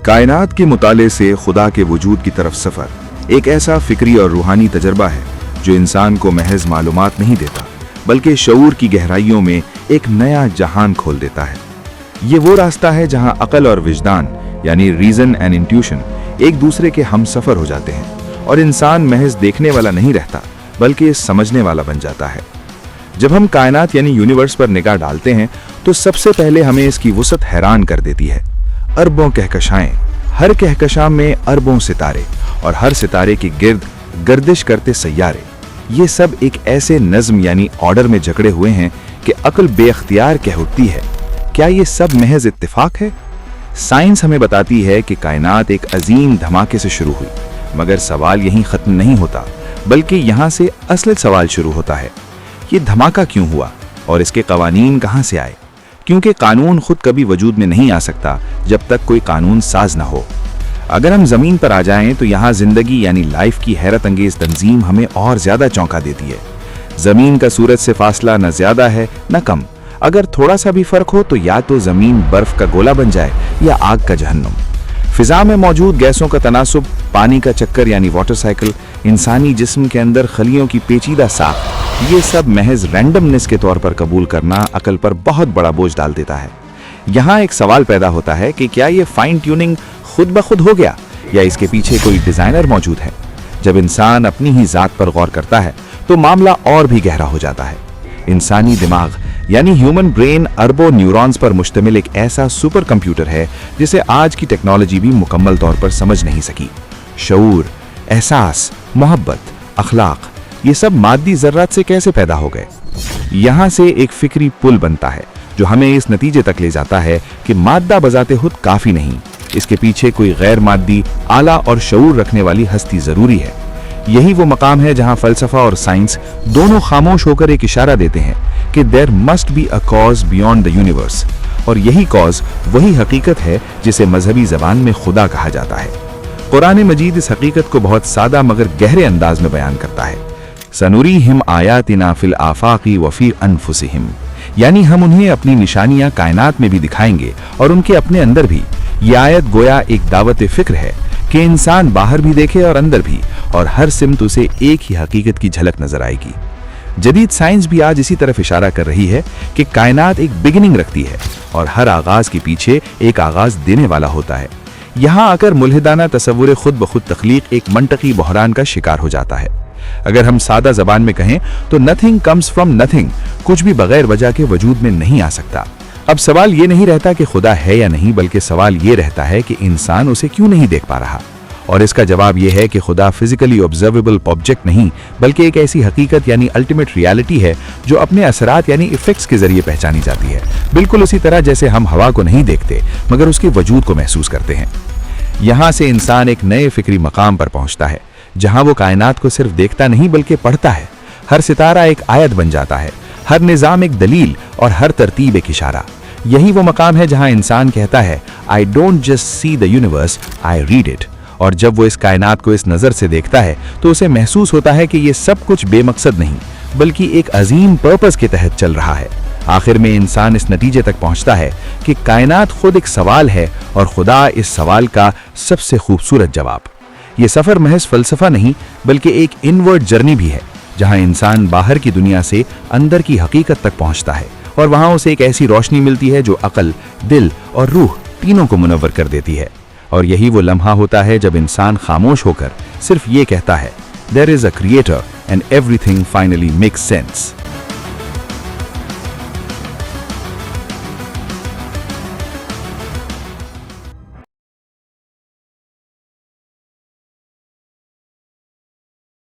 कायनात के मुताले से खुदा के वजूद की तरफ सफ़र एक ऐसा फिक्री और रूहानी तजर्बा है जो इंसान को महज मालूमात नहीं देता बल्कि शऊर की गहराइयों में एक नया जहान खोल देता है। ये वो रास्ता है जहां अकल और विजदान यानी रीजन एंड इंट्यूशन एक दूसरे के हम सफ़र हो जाते हैं और इंसान महज देखने वाला नहीं रहता बल्कि समझने वाला बन जाता है। जब हम कायनात यानी यूनिवर्स पर निगाह डालते हैं तो सबसे पहले हमें इसकी वुसअत हैरान कर देती है। अरबों कहकशाएं, हर कहकशां में अरबों सितारे और हर सितारे के गिर्द गर्दिश करते सैयारे, ये सब एक ऐसे नज्म यानी ऑर्डर में जकड़े हुए हैं कि अक्ल बेअख्तियार कह उठती है, क्या ये सब महज इत्तेफाक है? साइंस हमें बताती है कि कायनात एक अजीम धमाके से शुरू हुई, मगर सवाल यहीं खत्म नहीं होता बल्कि यहाँ से असल सवाल शुरू होता है, ये धमाका क्यों हुआ और इसके कवानीन कहाँ से आए? क्योंकि कानून खुद कभी वजूद में नहीं आ सकता जब तक कोई कानून साज ना हो। अगर हम जमीन पर आ जाएं तो यहाँ जिंदगी यानी लाइफ की हैरत अंगेज तंजीम हमें और ज्यादा चौंका देती है। जमीन का सूरज से फासला न ज्यादा है न कम, अगर थोड़ा सा भी फर्क हो तो या तो जमीन बर्फ का गोला बन जाए या आग का जहन्नुम। फिजा में मौजूद गैसों का तनासुब, पानी का चक्कर यानी वाटर साइकिल, इंसानी जिस्म के अंदर खलियों की पेचीदा साख, ये सब महज रैंडमनेस के तौर पर कबूल करना अकल पर बहुत बड़ा बोझ डाल देता है। यहाँ एक सवाल पैदा होता है कि क्या ये फाइन ट्यूनिंग खुद ब खुद हो गया या इसके पीछे कोई डिजाइनर मौजूद है? जब इंसान अपनी ही जात पर गौर करता है तो मामला और भी गहरा हो जाता है। इंसानी दिमाग यानी ह्यूमन ब्रेन अरबों न्यूरॉन्स पर मुश्तमिल एक ऐसा सुपर कंप्यूटर है जिसे आज की टेक्नोलॉजी भी मुकम्मल तौर पर समझ नहीं सकी। शऊर, एहसास, मोहब्बत, अखलाक, ये सब मादी ज़र्रात से कैसे पैदा हो गए? यहाँ से एक फिक्री पुल बनता है जो हमें इस नतीजे तक ले जाता है कि मादा बजाते खुद काफ़ी नहीं, इसके पीछे कोई गैर मादी, आला और शऊर रखने वाली हस्ती ज़रूरी है। यही वो मकाम है जहाँ फ़लसफ़ा और साइंस दोनों खामोश होकर एक इशारा देते हैं कि there must be a cause beyond the universe, और यही कॉज वही हकीकत है जिसे मजहबी ज़बान में खुदा कहा जाता है। कुरान मजीद इस हकीकत को बहुत सादा मगर गहरे अंदाज में बयान करता है। सनुरीहिम आयातिना फिल आफाकी व फी अनफुसिहिम, यानी हम उन्हें अपनी निशानियां कायनात में भी दिखाएंगे और उनके अपने अंदर भी। ये आयत गोया एक दावत फिक्र है कि इंसान बाहर भी देखे और अंदर भी, और हर सिमत उसे एक ही हकीकत की झलक नजर आएगी। जदीद साइंस भी आज इसी तरफ इशारा कर रही है कि कायनात एक बिगिनिंग रखती है और हर आगाज के पीछे एक आगाज देने वाला होता है। यहाँ आकर मुल्हिदाना तसव्वुर खुद ब खुद तख्लीक एक मंतकी बहरान का शिकार हो जाता है। अगर हम सादा जबान में कहें तो नथिंग कम्स फ्रॉम नथिंग, कुछ भी बगैर वजह के वजूद में नहीं आ सकता। अब सवाल ये नहीं रहता कि खुदा है या नहीं, बल्कि सवाल ये रहता है कि इंसान उसे क्यों नहीं देख पा रहा। और इसका जवाब यह है कि खुदा फिजिकली ऑब्जर्वेबल ऑब्जेक्ट नहीं बल्कि एक ऐसी हकीकत यानी अल्टीमेट रियलिटी है जो अपने असरात यानी इफेक्ट्स के जरिए पहचानी जाती है, बिल्कुल उसी तरह जैसे हम हवा को नहीं देखते मगर उसके वजूद को महसूस करते हैं। यहाँ से इंसान एक नए फिक्री मकाम पर पहुँचता है जहाँ वो कायनात को सिर्फ देखता नहीं बल्कि पढ़ता है। हर सितारा एक आयत बन जाता है, हर निज़ाम एक दलील और हर तरतीब एक इशारा। यही वो मकाम है जहाँ इंसान कहता है I don't just see the universe, I read it. और जब वो इस कायनात को इस नज़र से देखता है तो उसे महसूस होता है कि ये सब कुछ बेमकसद नहीं बल्कि एक अजीम पर्पस के तहत चल रहा है। आखिर में इंसान इस नतीजे तक पहुंचता है कि कायनात खुद एक सवाल है और खुदा इस सवाल का सबसे खूबसूरत जवाब। ये सफ़र महज फ़लसफ़ा नहीं बल्कि एक इनवर्ड जर्नी भी है जहां इंसान बाहर की दुनिया से अंदर की हकीकत तक पहुंचता है और वहां उसे एक ऐसी रोशनी मिलती है जो अकल, दिल और रूह तीनों को मुनव्वर कर देती है। और यही वो लम्हा होता है जब इंसान खामोश होकर सिर्फ ये कहता है there is a creator and everything finally makes sense.